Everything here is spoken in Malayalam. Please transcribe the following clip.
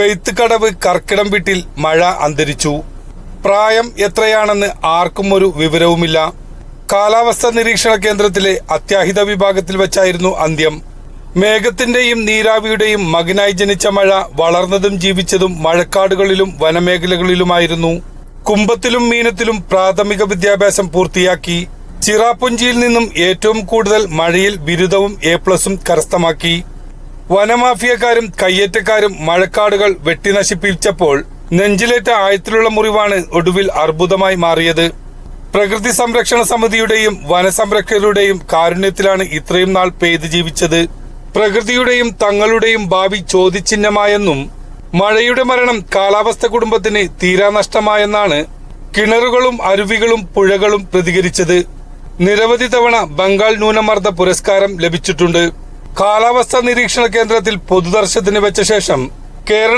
പെയ്ത്തുകടവ് കർക്കിടം വീട്ടിൽ മഴ അന്തരിച്ചു. പ്രായം എത്രയാണെന്ന് ആർക്കും ഒരു വിവരവുമില്ല. കാലാവസ്ഥാ നിരീക്ഷണ കേന്ദ്രത്തിലെ അത്യാഹിത വിഭാഗത്തിൽ വെച്ചായിരുന്നു അന്ത്യം. മേഘത്തിന്റെയും നീരാവിയുടെയും മകനായി ജനിച്ച മഴ വളർന്നതും ജീവിച്ചതും മഴക്കാടുകളിലും വനമേഖലകളിലുമായിരുന്നു. കുമ്പത്തിലും മീനത്തിലും പ്രാഥമിക വിദ്യാഭ്യാസം പൂർത്തിയാക്കി. ചിറാപ്പുഞ്ചിയിൽ നിന്നും ഏറ്റവും കൂടുതൽ മഴയിൽ ബിരുദവും A+ കരസ്ഥമാക്കി. വനമാഫിയക്കാരും കയ്യേറ്റക്കാരും മഴക്കാടുകൾ വെട്ടിനശിപ്പിച്ചപ്പോൾ നെഞ്ചിലേറ്റ ആഴത്തിലുള്ള മുറിവാണ് ഒടുവിൽ അർബുദമായി മാറിയത്. പ്രകൃതി സംരക്ഷണ സമിതിയുടെയും വനസംരക്ഷകരുടെയും കാരുണ്യത്തിലാണ് ഇത്രയും നാൾ പെയ്ത് ജീവിച്ചത്. പ്രകൃതിയുടെയും തങ്ങളുടെയും ഭാവി ചോദ്യചിഹ്നമായെന്നും മഴയുടെ മരണം കാലാവസ്ഥ കുടുംബത്തിന് തീരാനഷ്ടമായെന്നാണ് കിണറുകളും അരുവികളും പുഴകളും പ്രതികരിച്ചത്. നിരവധി തവണ ബംഗാൾ ന്യൂനമർദ്ദ പുരസ്കാരം ലഭിച്ചിട്ടുണ്ട്. കാലാവസ്ഥാ നിരീക്ഷണ കേന്ദ്രത്തിൽ പൊതുദർശനത്തിന് വെച്ച ശേഷം കേരള